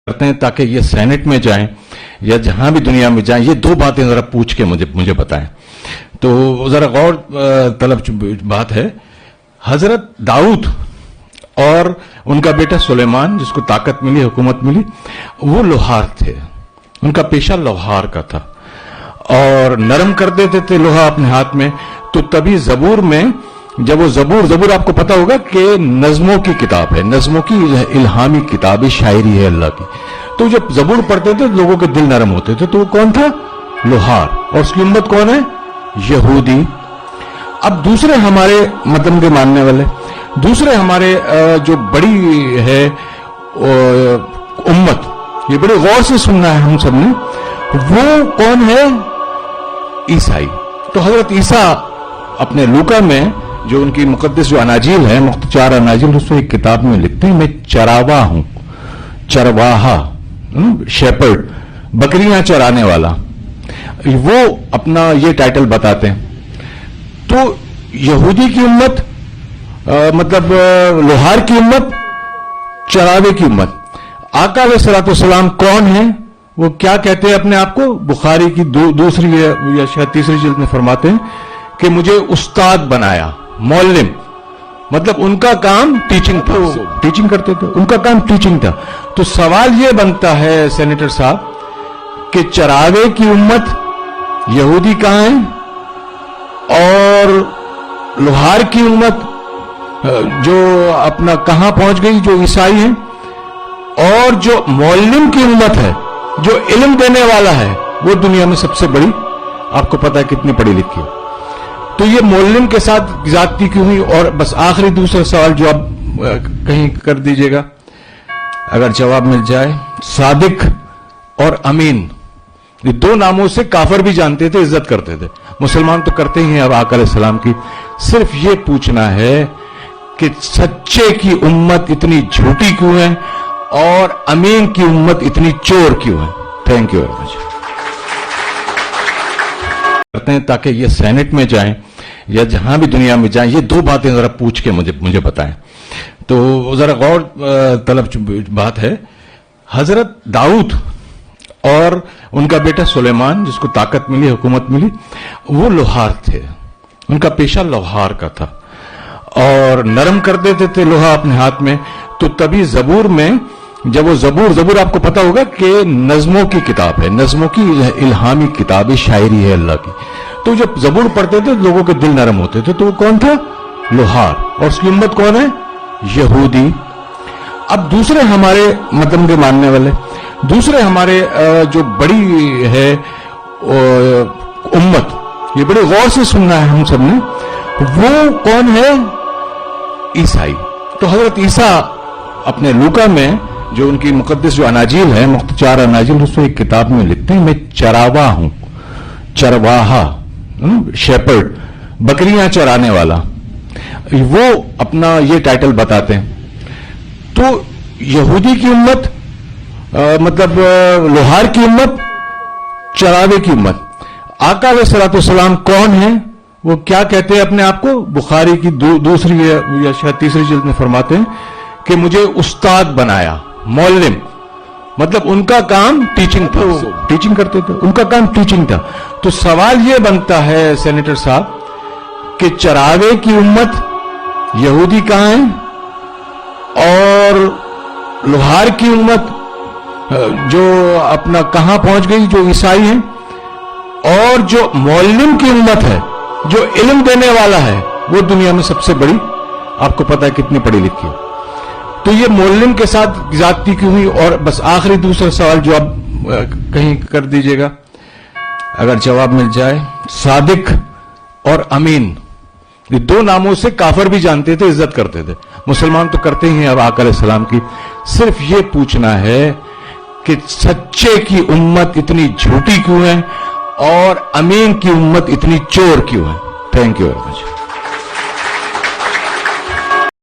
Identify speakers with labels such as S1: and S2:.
S1: करते हैं ताकि ये सेनेट में जाएं या जहां भी दुनिया में जाएं, ये दो बातें जरा पूछ के मुझे बताएं। तो जरा गौर तलब बात है, हजरत दाऊद और उनका बेटा सुलेमान, जिसको ताकत मिली, हुकूमत मिली, वो लोहार थे। उनका पेशा लोहार का था और नरम कर देते थे लोहा अपने हाथ में। तो तभी जबूर में, जब वो जबूर आपको पता होगा कि नज़मों की किताब है, नज़मों की इल्हामी किताब है, शायरी है अल्लाह की। तो जब जबूर पढ़ते थे लोगों के दिल नरम होते थे। तो वो कौन था? लोहार। और उसकी उम्मत कौन है? यहूदी। अब दूसरे हमारे मतलब के मानने वाले, दूसरे हमारे जो बड़ी है उम्मत, ये बड़े गौर से सुनना है हम सबने, वो कौन है? ईसाई। तो हजरत ईसा अपने लूका में, जो उनकी मुकद्दस जो अनाजील है, 4 अनाजील, उसमें एक किताब में लिखते हैं, मैं चरावा हूं, चरवाहा, शेपर्ड, बकरियां चराने वाला। वो अपना ये टाइटल बताते हैं। तो यहूदी की उम्मत, मतलब लोहार की उम्मत, चरावे की उम्मत। आका अलैहिस्सलाम कौन है? वो क्या कहते हैं अपने आप को? बुखारी की दूसरी या शायद तीसरी जिल्द में फरमाते हैं कि मुझे उस्ताद बनाया, मौल्लिम। मतलब उनका काम टीचिंग था, टीचिंग करते थे, उनका काम टीचिंग था। तो सवाल यह बनता है सेनेटर साहब कि चरावे की उम्मत यहूदी कहां है, और लोहार की उम्मत जो अपना कहां पहुंच गई, जो ईसाई है, और जो मौल्लिम की उम्मत है, जो इल्म देने वाला है, वो दुनिया में सबसे बड़ी, आपको पता है कितनी पढ़ी लिखी है। तो ये मौल्लिम के साथ ज्यादती क्यों हुई? और बस आखिरी दूसरा सवाल जो आप कहीं कर दीजिएगा, अगर जवाब मिल जाए। सादिक और अमीन, ये 2 नामों से काफर भी जानते थे, इज्जत करते थे। मुसलमान तो करते ही हैं अब आका अलैहिस्सलाम की। सिर्फ ये पूछना है कि सच्चे की उम्मत इतनी झूठी क्यों है और अमीन की उम्मत इतनी चोर क्यों है? Thank you very much. करते हैं ताकि ये सेनेट में जाएं या जहां भी दुनिया में जाएं, ये 2 बातें जरा पूछ के मुझे बताएं। तो जरा गौर तलब बात है, हजरत दाऊद और उनका बेटा सुलेमान, जिसको ताकत मिली, हुकूमत मिली, वो लोहार थे। उनका पेशा लोहार का था और नरम कर देते थे लोहा अपने हाथ में। तो तभी जबूर में, जब वो जबूर आपको पता होगा कि नज़मों की किताब है, नज़मों की इल्हामी किताब है, शायरी है अल्लाह की। तो जब जबूर पढ़ते थे लोगों के दिल नरम होते थे। तो वो कौन था? लोहार। और उसकी उम्मत कौन है? यहूदी। अब दूसरे हमारे मतलब के मानने वाले, दूसरे हमारे जो बड़ी है उम्मत, ये बड़े गौर से सुनना है हम सबने, वो कौन है? ईसाई। तो हजरत ईसा अपने लूका में, जो उनकी मुकद्दस जो अनाजील है, 4 अनाजील, उसमें एक किताब में लिखते हैं, मैं चरावा हूं, चरवाहा, शेपर्ड, बकरियां चराने वाला। वो अपना ये टाइटल बताते हैं। तो यहूदी की उम्मत, मतलब लोहार की उम्मत, चरावे की उम्मत। आका अलैहिस्सलाम कौन है? वो क्या कहते हैं अपने आप को? बुखारी की दूसरी या शायद तीसरी जिल्द में फरमाते हैं कि मुझे उस्ताद बनाया, मौल्लिम। मतलब उनका काम टीचिंग था, टीचिंग करते थे, उनका काम टीचिंग था। तो सवाल यह बनता है सेनेटर साहब कि चरावे की उम्मत यहूदी कहां है, और लोहार की उम्मत जो अपना कहां पहुंच गई, जो ईसाई है, और जो मौल्लिम की उम्मत है, जो इल्म देने वाला है, वो दुनिया में सबसे बड़ी, आपको पता है कितनी पढ़ी लिखी है। तो ये मौल्लिम के साथ ज्यादती क्यों हुई? और बस आखिरी दूसरा सवाल जो आप कहीं कर दीजिएगा, अगर जवाब मिल जाए। सादिक और अमीन, ये 2 नामों से काफर भी जानते थे, इज्जत करते थे। मुसलमान तो करते ही हैं अब आका अलैहिस्सलाम की। सिर्फ ये पूछना है कि सच्चे की उम्मत इतनी झूठी क्यों है और अमीन की उम्मत इतनी चोर क्यों है? Thank you very much.